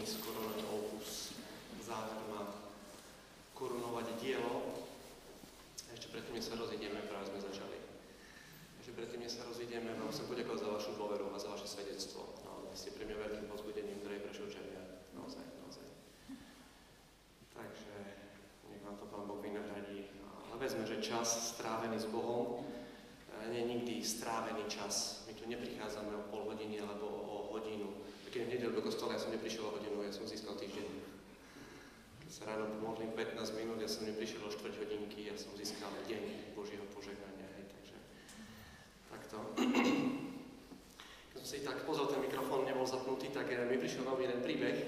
finis coronat opus. Záver má korunovať dielo. A ešte predtým, než sa rozídeme, práve sme začali. Ešte predtým, než sa rozídeme, vám chcem poďakovať za vašu dôveru a za vaše svedectvo. No, vy ste pre mňa veľkým povzbudením, drahí Prešovčania. Naozaj. Takže nech vám to Pán Boh vynahradí. Ale vezme, že čas strávený s Bohom nie je nikdy strávený čas. My tu neprichádzame o pol hodiny alebo o hodinu. Keď v nedeľu do kostola, ja som neprišiel o hodinu, ja som získal týždeň. Keď sa ráno pomodlím 15 minút, ja som neprišiel o štvrť hodinky, ja som získal deň Božieho požehnania. Takže takto. Keď som si tak pozrel, ten mikrofón nebol zapnutý, tak mi prišiel nový jeden príbeh.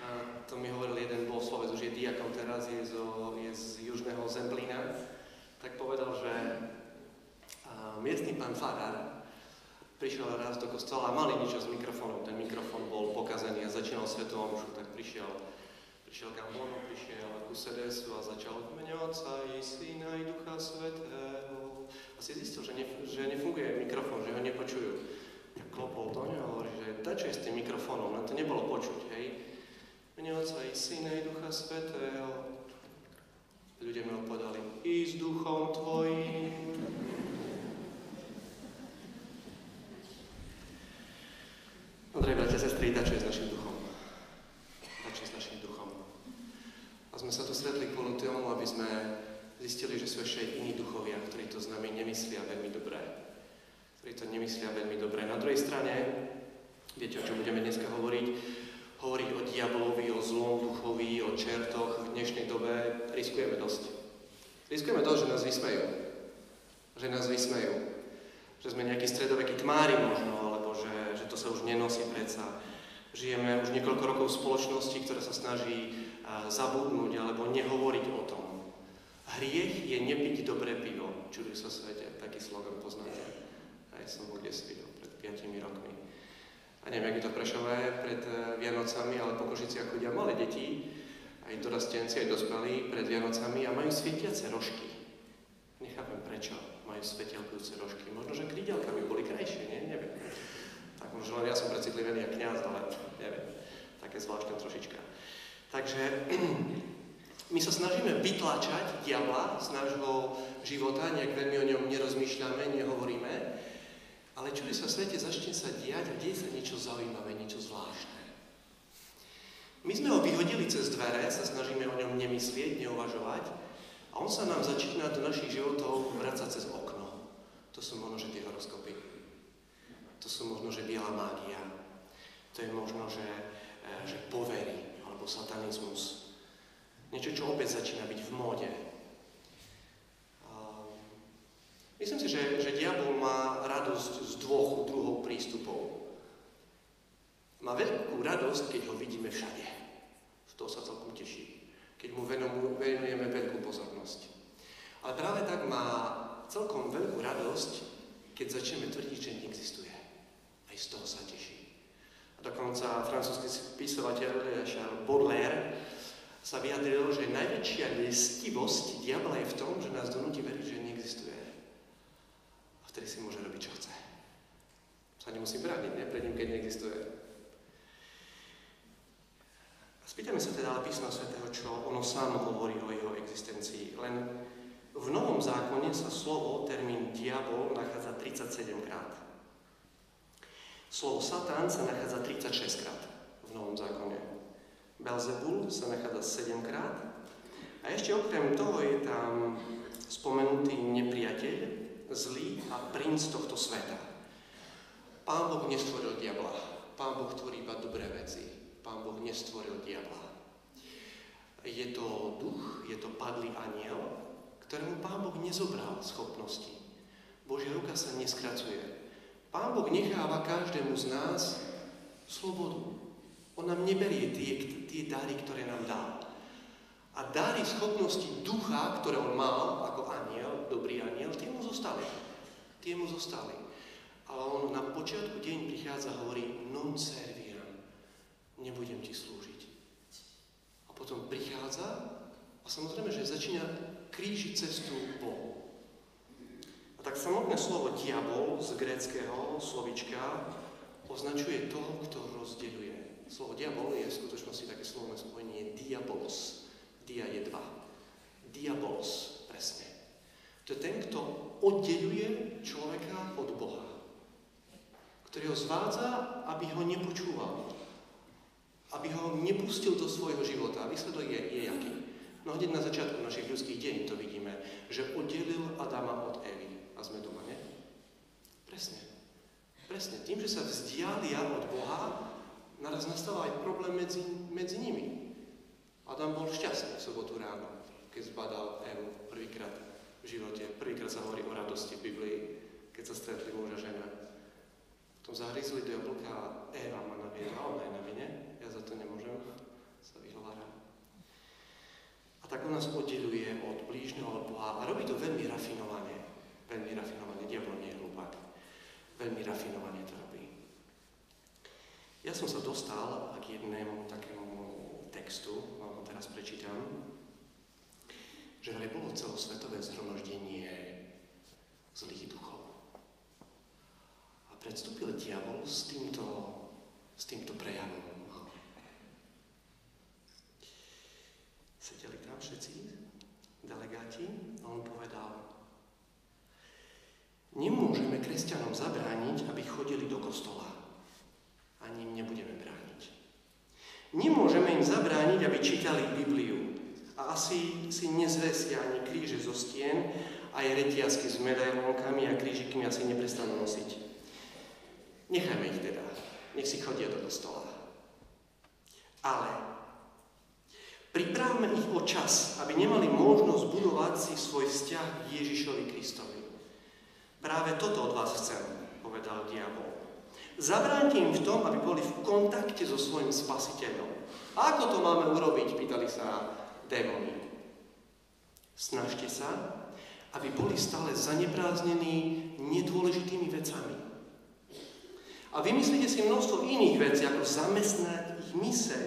A to mi hovoril jeden bohoslovec, už je diakon teraz, je z južného Zemplína. Tak povedal, že miestny pán farár prišiel raz do kostola a mali niečo s mikrofónom. Ten mikrofón bol pokazený a začínal svetovú omšu, tak prišiel kam von, prišiel ku sedesu a začal v mene Otca i Syna i Ducha Svätého. A si zistil, že nefunguje mikrofón, že ho nepočujú. Tak klopol do neho a hovorí, že dačo je s tým mikrofónom, len to nebolo počuť, hej. V mene Otca i Syna i Ducha Svätého. Ľudia mi odpovedali, i s duchom tvojím. No, drahí bratia, sestry, dačo je s našim duchom. Dačo je s našim duchom. A sme sa tu stretli kvôli tomu, aby sme zistili, že sú ešte aj iní duchovia, ktorí to s nami nemyslia veľmi dobre. Na druhej strane, viete, o čom budeme dneska hovoriť o diablovi, o zlom duchovi, o čertoch. V dnešnej dobe riskujeme dosť. Že nás vysmejú. Že sme nejakí stredovekí tmári možno, alebo že to sa už nenosí predsa. Žijeme už niekoľko rokov v spoločnosti, ktorá sa snaží zabudnúť alebo nehovoriť o tom. Hriech je nepiť dobré pivo. Čuduj sa svete, taký slogan poznáte. Aj som bol kde videl pred 5 rokmi. A neviem, jak je to v Prešove pred Vianocami, ale po Košiciach chodia malé deti, aj dorastenci, aj dospelí pred Vianocami a majú svietiace rožky. Nechápem prečo majú svetielkujúce rožky. Možno, že krydielka by boli krajšie, nie? Neviem. Tak možno len ja som precitlivený a kňaz, ale neviem. Také zvláštne trošička. Takže my sa snažíme vytlačať diabla z nášho života, nejak veľmi o ňom nerozmýšľame, nehovoríme, ale čudy sa v svete, začne sa diať a deje sa niečo zaujímavé, niečo zvláštne. My sme ho vyhodili cez dvere, sa snažíme o ňom nemyslieť, neuvažovať a on sa nám začína do našich životov vracať cez okno. To sú možno, že tie horoskopy. To sú možno, že biela mágia. To je možno, že povery alebo satanizmus. Niečo, čo opäť začína byť v móde. Myslím si, že diabol má radosť z dvoch druhov prístupov. Má veľkú radosť, keď ho vidíme všade. Z toho sa celkom teší. Keď mu venujeme veľkú pozornosť. Ale práve tak má celkom veľkú radosť, keď začneme tvrdiť, že neexistuje. Aj z toho sa teší. A dokonca francúzsky spisovateľ Charles Baudelaire sa vyjadril, že najväčšia lestivosť diabla je v tom, že nás donúti veriť, že neexistuje. Vtedy si môže robiť, čo chce. Sa nemusí brániť, pred ním, keď neexistuje. Spýtame sa teda ale písma svätého, čo ono samo hovorí o jeho existencii. Len v Novom zákone sa termín diabol nachádza 37 krát. Slovo Satan sa nachádza 36 krát v Novom zákone. Belzebul sa nachádza 7 krát. A ešte okrem toho je tam spomenutý nepriateľ, zlý a princ tohto sveta. Pán Boh nestvoril diabla. Pán Boh tvorí iba dobré veci. Pán Boh nestvoril diabla. Je to duch, je to padlý anjel, ktorému Pán Boh nezobral schopnosti. Božia ruka sa neskracuje. Pán Boh necháva každému z nás slobodu. On nám neberie tie dary, ktoré nám dal. A dary schopnosti ducha, ktoré on mal ako anjel, dobrý anjel, tie mu zostali. Ale on na počiatku deň prichádza a hovorí non serviam, nebudem ti slúžiť. A potom prichádza a samozrejme, že začína krížiť cestu Bohu. A tak samotné slovo diabol z gréckeho slovička označuje toho, kto rozdeľuje. Slovo diabolos. Dia je 2. Diabolos, presne. To je ten, kto oddeľuje človeka od Boha. Ktorý ho zvádza, aby ho nepočúval. Aby ho nepustil do svojho života. A výsledok je jaký? No hneď na začiatku našich ľudských deň to vidíme, že oddelil Adama od Evy. A sme doma, nie? Presne. Tým, že sa vzdialia od Boha, naraz nastáva aj problém medzi nimi. Adam bol šťastný v sobotu ráno, keď zbadal Evu prvýkrát v živote. Prvýkrát sa hovorí o radosti v Biblii, keď sa stretli muž a žena. Potom zahryzli do jablka a Eva ma naviedla, ona je na vine, ja za to nemôžem, sa vyhovára. A tak on nás oddeľuje od blížneho, od Boha a robí to veľmi rafinovane. Diabol nie je hlupák. Veľmi rafinovane to robí. Ja som sa dostal k jednému takému textu, vám ho teraz prečítam, že vraj bolo celosvetové zhromaždenie zlých duchov. A predstúpil diabol s týmto prejavom. Sedeli tam všetci delegáti a on povedal: nemôžeme kresťanom zabrániť, aby chodili do kostola. Ani im nebudeme brániť. Nemôžeme im zabrániť, aby čítali Bibliu. A asi si nezvesia ani kríže zo stien, aj reťazky s medailónkami a krížikmi asi neprestanú nosiť. Nechajme ich teda. Nech si chodia do kostola. Ale pripravme ich o čas, aby nemali možnosť budovať si svoj vzťah k Ježišovi Kristovi. Práve toto od vás chcem, povedal diabol. Zabráňte im v tom, aby boli v kontakte so svojím spasiteľom. A ako to máme urobiť, pýtali sa démoni. Snažte sa, aby boli stále zaneprázdnení nedôležitými vecami. A vymyslite si množstvo iných vecí, ako zamestnať ich myseľ,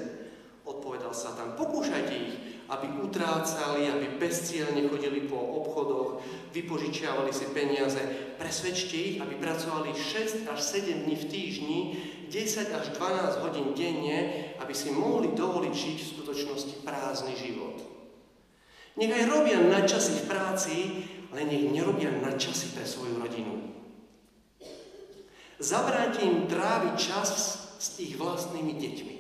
odpovedal Satan. Pokúšajte ich, aby utrácali, aby bezcielne chodili po obchodoch, vypožičiavali si peniaze. Presvedčte ich, aby pracovali 6 až 7 dní v týždni, 10 až 12 hodín denne, aby si mohli dovoliť žiť v skutočnosti prázdny život. Nech aj robia nadčasy v práci, ale nech nerobia nadčasy pre svoju rodinu. Zabráňte im tráviť čas s ich vlastnými deťmi.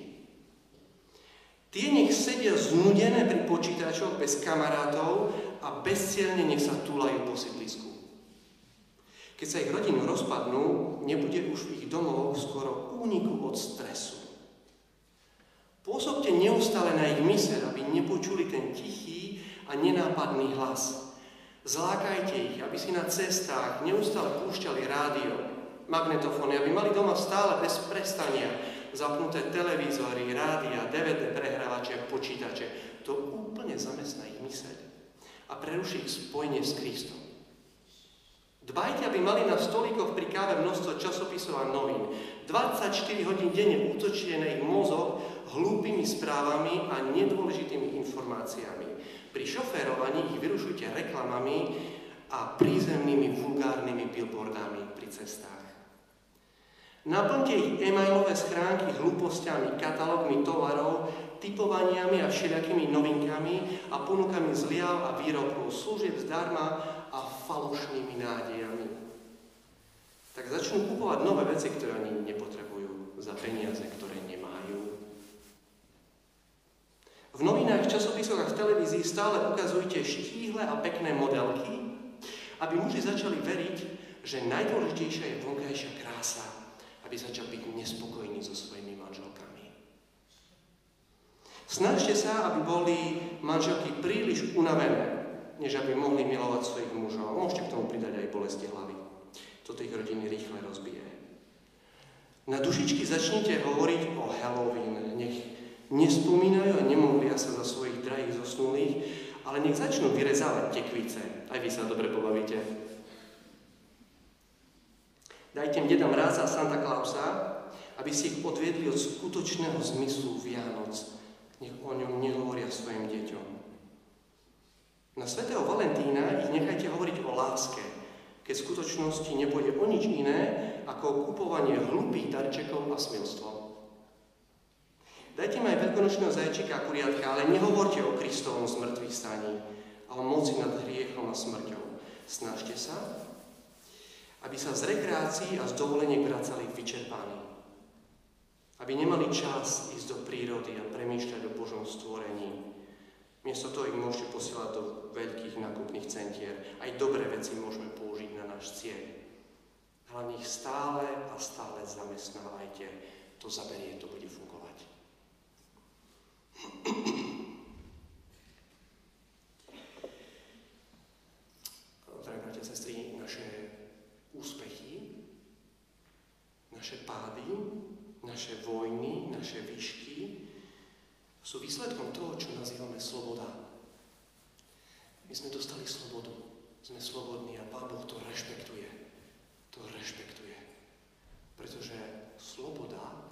Tie nech sedia znudené pri počítačoch bez kamarátov a bezcielne nech sa túlajú po sídlisku. Keď sa ich rodiny rozpadnú, nebude už v ich domovoch skoro úniku od stresu. Pôsobte neustále na ich myseľ, aby nepočuli ten tichý a nenápadný hlas. Zlákajte ich, aby si na cestách neustále púšťali rádio, magnetofóny, aby mali doma stále bez prestania zapnuté televízory, rádia, DVD prehrávače, počítače. To úplne zamestná ich myseľ a preruší ich spojenie s Kristom. Dbajte, aby mali na stolíkoch pri káve množstvo časopisov a novín. 24 hodín denne útočíte na ich mozog hlúpymi správami a nedôležitými informáciami. Pri šoférovaní ich vyrušujte reklamami a prízemnými vulgárnymi billboardami pri cestách. Naplňte ich e-mailové schránky hlúpostiami, katalógmi tovarov, typovaniami a všelijakými novinkami a ponukami zliav a výrobkov, služieb zdarma a falošnými nádejami. Tak začnú kupovať nové veci, ktoré oni nepotrebujú, za peniaze, ktoré nemajú. V novinách, časopisoch a v televízii stále ukazujete štíhle a pekné modelky, aby muži začali veriť, že najdôležitejšia je vonkajšia krása, aby začal byť nespokojný so svojimi manželkami. Snažte sa, aby boli manželky príliš unavené, než aby mohli milovať svojich mužov. Môžete k tomu pridať aj bolesti hlavy. Toto ich rodiny rýchle rozbije. Na dušičky začnite hovoriť o Halloween. Nech nespomínajú a nemodlia sa za svojich drahých zosnulých, ale nech začnú vyrezávať tekvice. Aj vy sa dobre pobavíte. Dajte im Deda Mráza a Santa Clausa, aby si ich odviedli od skutočného zmyslu Vianoc. Nech o ňom nehovoria svojim deťom. Na svätého Valentína ich nechajte hovoriť o láske, keď v skutočnosti nepôjde o nič iné, ako o kupovanie hlúpých darčekov a smilstvo. Dajte im aj veľkonočného zajčíka a kuriatka, ale nehovorte o Kristovom zmrtvých staní a o moci nad hriechom a smrťou. Snažte sa, aby sa z rekreácií a z dovoleniek vracali vyčerpaní. Aby nemali čas ísť do prírody a premýšľať o Božom stvorení. Miesto toho ich môžete posielať do veľkých nákupných centier. Aj dobré veci môžeme použiť na náš cieľ. Hlavne ich stále a stále zamestnávajte. To zaberie, to bude fungovať. Drahí bratia a sestry, naše úspechy, naše pády, naše vojny, naše výšky sú výsledkom toho, čo nazývame sloboda. My sme dostali slobodu. Sme slobodní a Pán Boh to rešpektuje. To rešpektuje. Pretože sloboda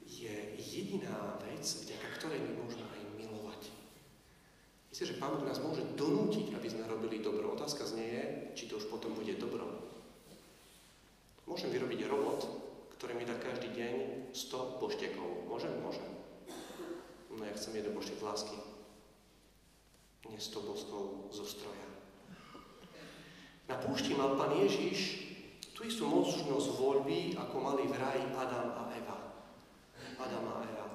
je jediná vec, vďaka ktorej my môžeme aj milovať. Myslíte, že Pán Boh nás môže donútiť, aby sme robili dobro. Otázka znie je, či to už potom bude dobro. Môžem vyrobiť robot, ktorý mi dá každý deň 100 boštekov. Môžem? Môžem. No ja chcem jeden boštek lásky. Nie 100 boskov zo stroja. Na púšti mal Pán Ježiš tú istú možnosť voľby, ako mali v ráji Adam a Eva. Adam a Eva.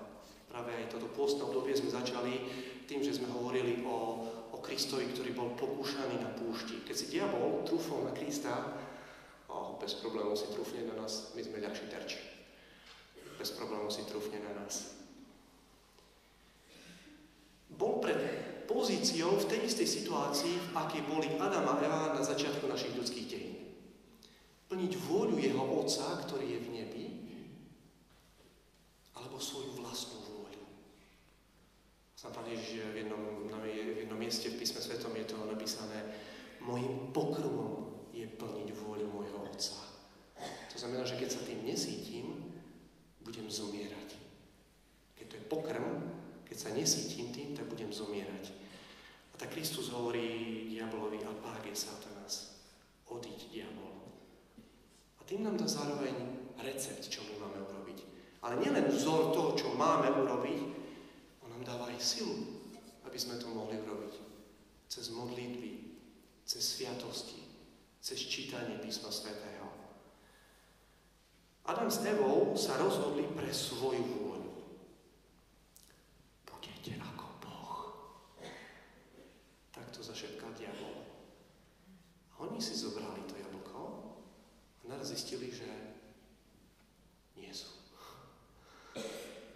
Práve aj toto pôstne obdobie sme začali tým, že sme hovorili o Kristovi, ktorý bol pokúšaný na púšti. Keď si diabol trúfol na Krista, bez problémov si trúfne na nás, my sme ľahší terč. Bez problémov si trúfne na nás. Bol pred pozíciou v tej istej situácii, v akej boli Adam a Eva na začiatku našich ľudských dejín. Plniť vôľu jeho Otca, ktorý je v nebi, alebo svoju vlastnú vôľu. Sám Pán Ježiš v jednom mieste v písme svetom je to napísané: mojím pokrmom je plniť vôľu môjho Otca. To znamená, že keď sa tým nesítim, budem zomierať. Keď to je pokrm, keď sa nesítim tým, tak budem zomierať. A tak Kristus hovorí diabolovi: a páge Satanás, odíď, diabol. A tým nám dá zároveň recept, čo my máme urobiť. Ale nielen vzor toho, čo máme urobiť, on nám dáva aj silu, aby sme to mohli urobiť. Cez modlitby, cez sviatosti, cez čítanie písma svätého. Adam s Evou sa rozhodli pre svoju vôľu. Budete ako Boh. Tak to zašepkal diabol. A oni si zobrali to jablko a naraz zistili, že nie sú.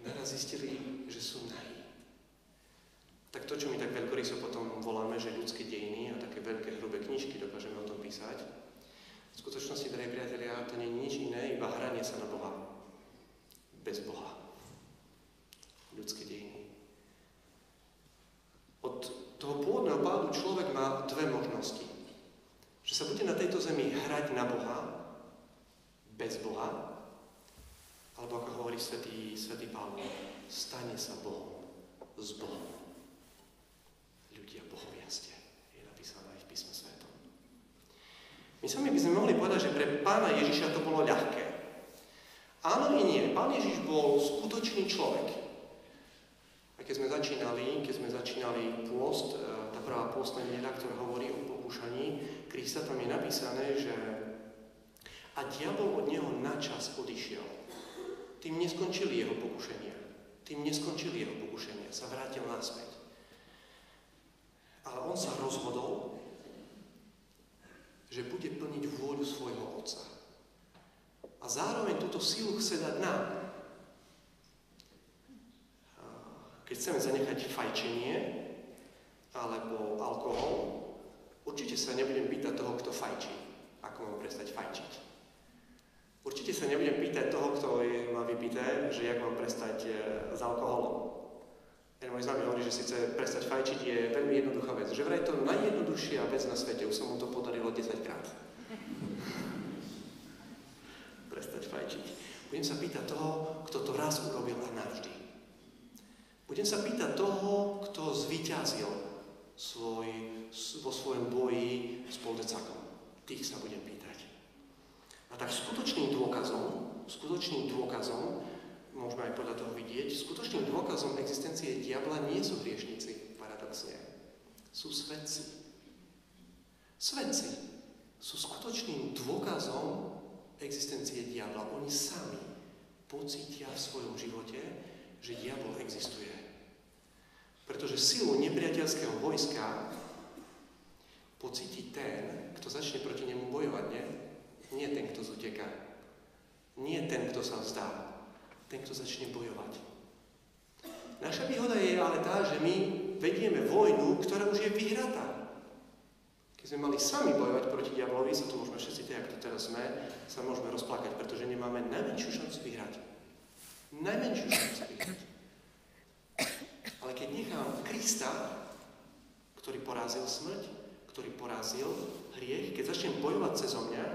Naraz zistili, že sú nahí. Tak to, čo my tak veľkoryso potom voláme, že ľudské dejiny a také veľké hrubé knižky dokážeme o tom písať, v skutočnosti, drahí priatelia, to nie je nič iné, iba hranie sa na Boha. Bez Boha. Ľudské dejiny. Od toho pôvodného pádu človek má dve možnosti. Že sa bude na tejto zemi hrať na Boha, bez Boha, alebo ako hovorí svätý Pavol, stane sa Bohom s Bohom. Ľudia bohovia ste, je napísané aj v písme svetom. My sami by sme mohli povedať, že pre Pána Ježiša to bolo ľahké. Áno i nie. Pán Ježiš bol skutočný človek. A keď sme začínali pôst, tá prvá pôstna nedeľa, ktorá hovorí o pokúšaní Krista, tam je napísané, že a diabol od neho načas odišiel. Tým neskončili jeho pokušenia. Sa vrátil naspäť. Ale on sa rozhodol, že bude plniť vôľu svojho Otca. A zároveň túto silu chce dať nám. Keď chceme zanechať fajčenie alebo alkohol, určite sa nebudem pýtať toho, kto fajčí, ako mám prestať fajčiť. Určite sa nebudem pýtať toho, kto má vypité, že jak mám prestať s alkoholom. Môj známy hovorí, že síce prestať fajčiť je veľmi jednoduchá vec. Že vraj to najjednoduchšia vec na svete. Už sa mu to podarilo 10 krát. Prestať fajčiť. Budem sa pýtať toho, kto to raz urobil a navždy. Budem sa pýtať toho, kto zvíťazil vo svojom boji s poldecákom. Tých sa budem pýtať. A tak skutočným dôkazom môžeme aj podľa toho vidieť, skutočným dôkazom existencie diabla nie sú hriešnici, paradoxne. Sú svedci. Svedci sú skutočným dôkazom existencie diabla. Oni sami pocítia v svojom živote, že diabol existuje. Pretože silu nepriateľského vojska pocíti ten, kto začne proti nemu bojovať, nie? Nie ten, kto zuteká. Nie ten, kto sa vzdá. Ten, kto začne bojovať. Naša výhoda je ale tá, že my vedieme vojnu, ktorá už je vyhratá. Keď sme mali sami bojovať proti diablovi, sa tu môžeme všetci, tak ako tu teraz sme, sa môžeme rozplakať, pretože nemáme najmenšiu šancu vyhrať. Najmenšiu šancu vyhrať. Ale keď nechám Krista, ktorý porazil smrť, ktorý porazil hriech, keď začnem bojovať cezo mňa,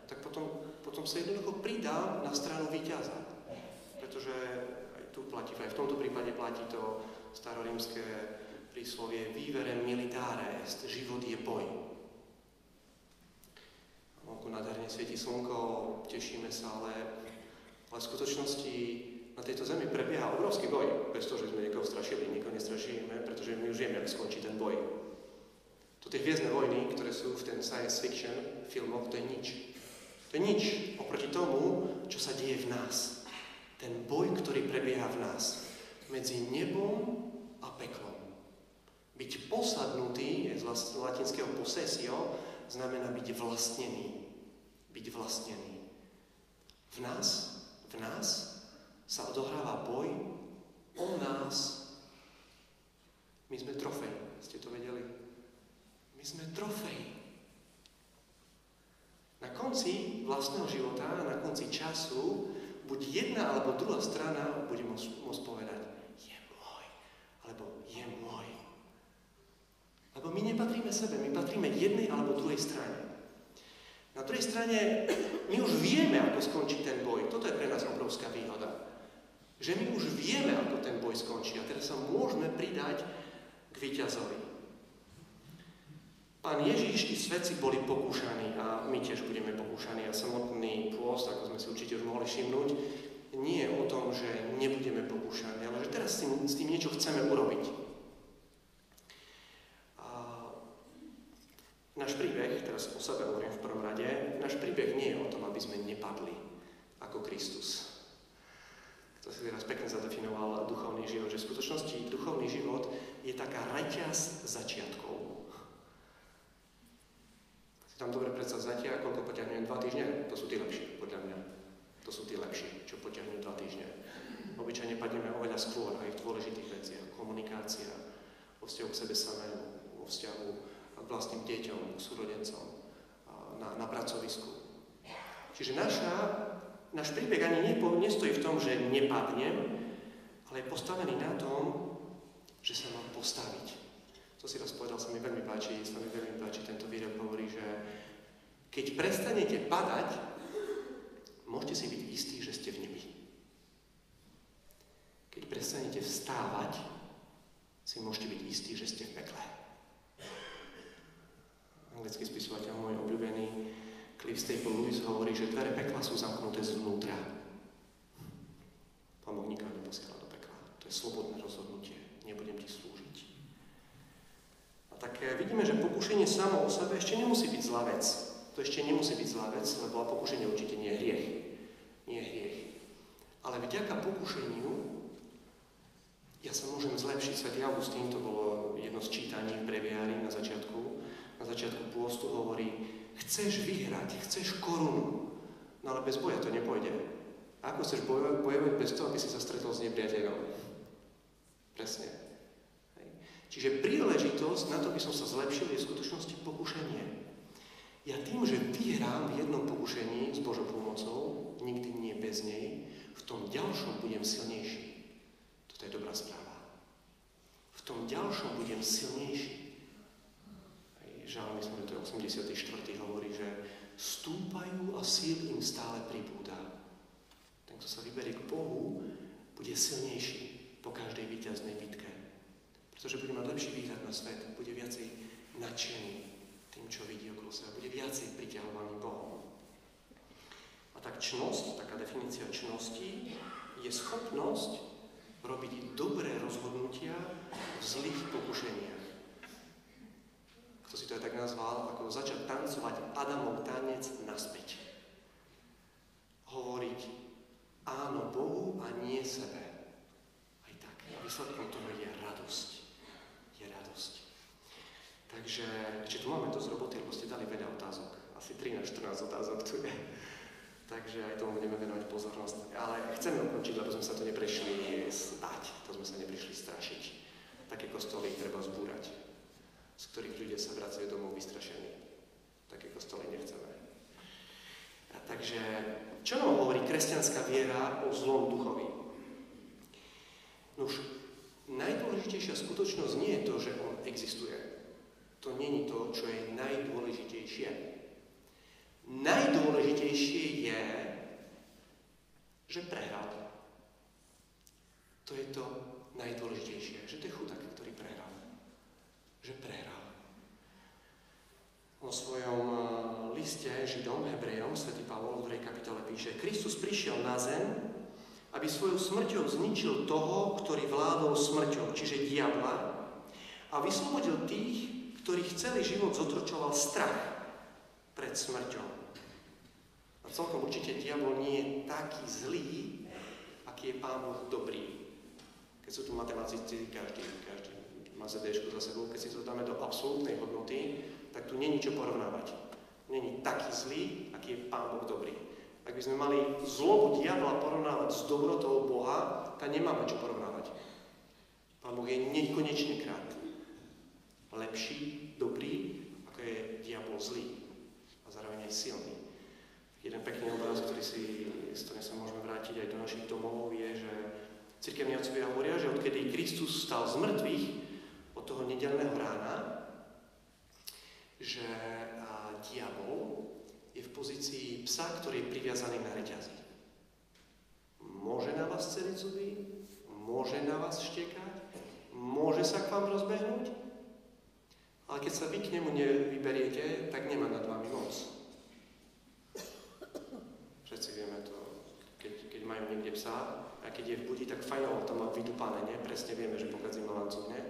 tak potom sa jednoducho pridám na stranu víťaza. Pretože aj tu platí, aj v tomto prípade platí to starorímske príslovie vivere militare est, život je boj. Vonku nádherne svieti slnko, tešíme sa, ale v skutočnosti na tejto zemi prebieha obrovský boj, bez toho, že sme niekoho strašili, nikoho nestrašíme, pretože my už vieme, ako skončí ten boj. To tie hviezdne vojny, ktoré sú v ten science fiction filmoch, to je nič. To je nič oproti tomu, čo sa deje v nás. Ten boj, ktorý prebieha v nás medzi nebom a peklom. Byť posadnutý, z latinského possessio, znamená byť vlastnený. Byť vlastnený. V nás sa odohráva boj o nás. My sme trofej. Ste to vedeli? My sme trofej. Na konci vlastného života, na konci času, buď jedna alebo druhá strana bude môcť povedať je môj, alebo je môj. Lebo my nepatríme sebe, my patríme jednej alebo druhej strane. Na druhej strane my už vieme, ako skončí ten boj. Toto je pre nás obrovská výhoda. Že my už vieme, ako ten boj skončí a teraz sa môžeme pridať k víťazovi. Pán Ježiš, tí svedci boli pokúšaní a my tiež budeme pokúšaní a samotný pôst, ako sme si určite už mohli všimnúť, nie je o tom, že nebudeme pokúšaní, ale že teraz s tým niečo chceme urobiť. A náš príbeh, teraz o sebe hovorím v prvom rade, náš príbeh nie je o tom, aby sme nepadli ako Kristus. To si teraz pekne zadefinoval duchovný život, že v skutočnosti duchovný život je taká reťaz začiatkov. Tam dobre predstavzáte, koľko potiahnem 2 týždne, to sú tí lepšie, podľa mňa. To sú tí lepšie, čo potiahnem 2 týždne. Obyčajne padneme oveľa skôr aj v dôležitých veciach. Komunikácia, vo vzťahu k sebe samému, vo vzťahu k vlastným deťom, k súrodencom, na pracovisku. Čiže náš príbeh ani nestojí v tom, že nepadnem, ale je postavený na tom, že sa mám postaviť. To si raz povedal, sa mi veľmi páči tento výrok hovorí, že keď prestanete padať, môžete si byť istí, že ste v nebi. Keď prestanete vstávať, si môžete byť istí, že ste v pekle. Anglický spisovateľ, môj obľúbený Cliff Staple Lewis hovorí, že dvere pekla sú zamknuté zvnútra. Pán Boh nikoho neposiela do pekla. To je slobodné rozhodnutie. Nebudem ti slúžiť. Tak vidíme, že pokušenie samo o sebe ešte nemusí byť zlá vec. To ešte nemusí byť zlá vec, lebo pokušenie určite nie je hriech. Nie je hriech. Ale vďaka pokušeniu ja sa môžem zlepšiť. Svätý Augustín, to bolo jedno z čítaní v breviári na začiatku pôstu hovorí, chceš vyhrať, chceš korunu, no ale bez boja to nepôjde. A ako chceš bojovať bez toho, aby si sa stretol s nepriateľom? Presne. Čiže príležitosť na to, by som sa zlepšil, je v skutočnosti pokušenie. Ja tým, že vyhrám v jednom pokušení s Božou pomocou, nikdy nie bez nej, v tom ďalšom budem silnejší. Toto je dobrá správa. V tom ďalšom budem silnejší. Žalm, myslím, že to je 84. hovorí, že stúpajú a síl im stále pribúda. Ten, kto sa vyberie k Bohu, bude silnejší po každej víťaznej bitke. Pretože bude mať lepší výhľad na svet, bude viacej nadšený tým, čo vidí okolo seba, bude viacej priťahovaný Bohom. A tak čnosť, taká definícia čnosti, je schopnosť robiť dobré rozhodnutia v zlých pokušeniach. Kto si to aj tak nazval, ako začať tancovať Adamov tanec naspäť. Hovoriť áno Bohu a nie sebe. Aj tak. Výsledkom toho je radosť. Takže tu máme dosť roboty, lebo ste dali veľa otázok. Asi 13-14 otázok tu je. Takže aj tomu budeme venovať pozornosť. Ale chceme ukončiť, lebo sme sa tu neprišli spať. To sme sa neprišli strašiť. Také kostoly treba zbúrať, z ktorých ľudia sa vracajú domov vystrašení. Také kostoly nechceme. Takže, čo nám hovorí kresťanská viera o zlom duchovi? Nuž, najdôležitejšia skutočnosť nie je to, že on existuje. To nie je to, čo je najdôležitejšie. Najdôležitejšie je, že prehral. To je to najdôležitejšie, že to je chudák, ktorý prehral. Že prehral. O svojom liste Židom, Hebrejom, svätý Pavol v 2. kapitole píše: Kristus prišiel na zem, aby svojou smrťou zničil toho, ktorý vládol smrťou, čiže diabla, a vyslobodil tých, ktorých celý život zotročoval strach pred smrťou. A celkom určite diabol nie je taký zlý, aký je Pán Boh dobrý. Keď sú tu matematici, každý má ZD-čku za sebou, keď si to dáme do absolútnej hodnoty, tak tu nie je čo porovnávať. Nie je taký zlý, aký je Pán Boh dobrý. Ak by sme mali zlobu diabla porovnávať s dobrotou Boha, tak nemáme čo porovnávať. Pán Boh je nekonečne krát lepší, dobrý, ako je diabol zlý a zároveň aj silný. Jeden pekný obraz, s ktorým sa môžeme vrátiť aj do našich domov, je, že cirkevní otcovia hovoria, že odkedy Kristus stal z mŕtvych od toho nedeľného rána, že diabol je v pozícii psa, ktorý je priviazaný na reťazi. Môže na vás celiť zuby, môže na vás štekať, môže sa k vám rozbehnúť, ale keď sa vy k nemu nevyberiete, tak nemá nad vami moc. Všetci vieme to, keď majú niekde psa a keď je v budi, tak fajnovo to má vydúpané, nie? Presne vieme, že pokazí ma lancúk, nie?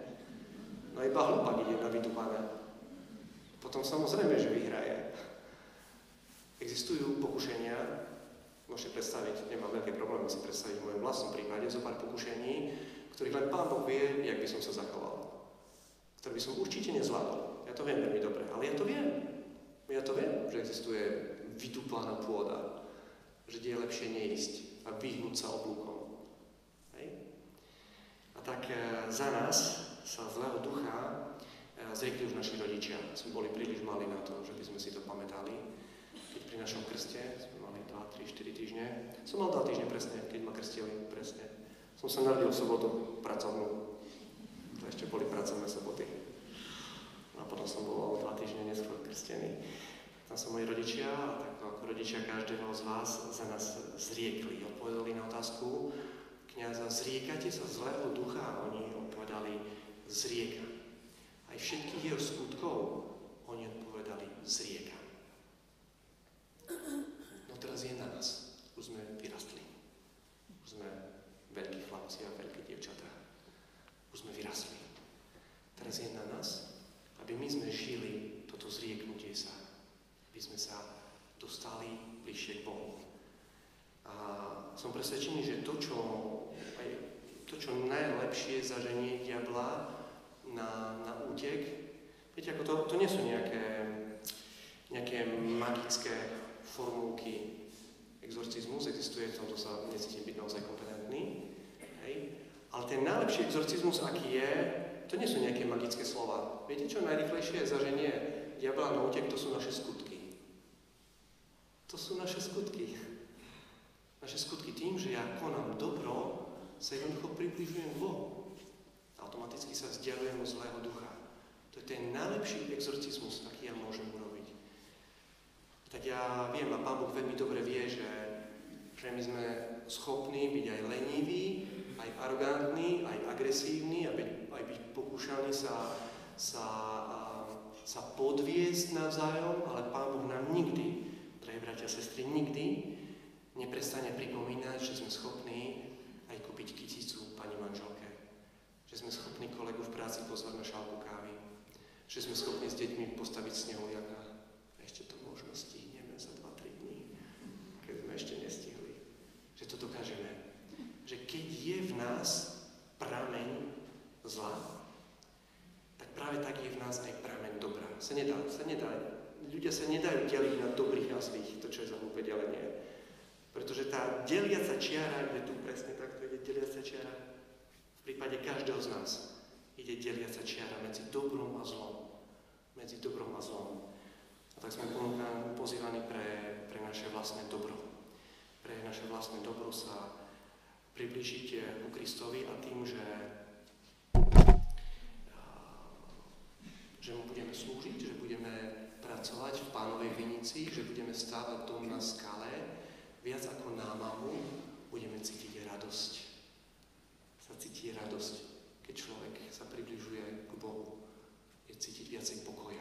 No iba hlupák ide na vydúpané. Potom samozrejme, že vyhraje. Existujú pokušenia, môžete predstaviť, nemám veľké problémy si predstaviť v mojom vlastnom prípade, zo pár pokušení, ktorých len Pán Boh vie, jak by som sa zachoval. Ktoré by som určite nezvládol. Ja to viem veľmi dobre, ale ja to viem. Ja to viem, že existuje vydúplaná pôda, že je lepšie neísť a vyhnúť sa oblúkom. Hej? A tak za nás sa zlého ducha zriekli už naši rodičia. Sme boli príliš mali na to, že by sme si to pamätali. Keď pri našom krste sme mali 2, 3, 4 týždne. Som mal 2 týždne presne, keď ma krstili presne. Som sa narodil v sobotu pracovnú. To ešte boli pracovné soboty. A potom som bol 2 týždne neskôr krstený. Tam sú moji rodičia, a tak ako rodičia každého z vás za nás zriekli. Odpovedali na otázku kňaza: zriekate sa zlého ducha? A oni odpovedali: zriekam. Aj všetkých jeho skutkov oni odpovedali: zriekam. No teraz je na nás. Už sme vyrastli. Už sme veľkí chlapci a veľké dievčatá. Už sme vyrastli. Teraz je na nás, aby my sme žili toto zrieknutie sa. Aby sme sa dostali bližšie k Bohu. A som presvedčený, že to, čo najlepšie zaženie diabla na útek, viete, ako to nie sú nejaké magické formulky. Exorcizmus existuje, v tomto sa necítim byť naozaj kompetentný. Hej? Ale ten najlepší exorcizmus, aký je, to nie sú nejaké magické slova. Viete, čo najrýchlejšie zaženie diabla na útek? To sú naše skutky. To sú naše skutky. Naše skutky tým, že ja konám dobro, sa jednoducho približujem k Bohu. Automaticky sa vzdialujem od zlého ducha. To je ten najlepší exorcizmus, aký ja môžem urobiť. Tak ja viem, a Pán Boh veľmi dobre vie, že my sme schopní byť aj leniví, aj arogantní, aj agresívni, aj byť pokúšaní sa podviesť navzájom, ale Pán Boh nám nikdy, drahí bratia a sestry, nikdy neprestane pripomínať, že sme schopní aj kúpiť kyticu pani manželke. Že sme schopní kolegu v práci pozvať na šálku kávy. Že sme schopní s deťmi postaviť snehuliaka. A ešte to možno stihneme za 2-3 dní, keď sme ešte nestihli. Že to dokážeme. Že keď je v nás prameň zla, tak práve tak je v nás aj prameň dobra. Ľudia sa nedajú deliť na dobrých a zlých, to čo je za hlúpe delenie. Pretože tá deliaca čiara ide tu presne takto, ide deliaca čiara. V prípade každého z nás ide deliaca čiara medzi dobrom a zlom. Medzi dobrom a zlom. A tak sme pozývaní pre naše vlastné dobro. Pre naše vlastné dobro sa priblížiť ku Kristovi a tým, že mu budeme slúžiť, že budeme pracovať v Pánovej vinici, že budeme stávať dom na skale, viac ako námahu, budeme cítiť radosť. Sa cíti radosť, keď človek sa približuje k Bohu. Je cítiť viacej pokoja.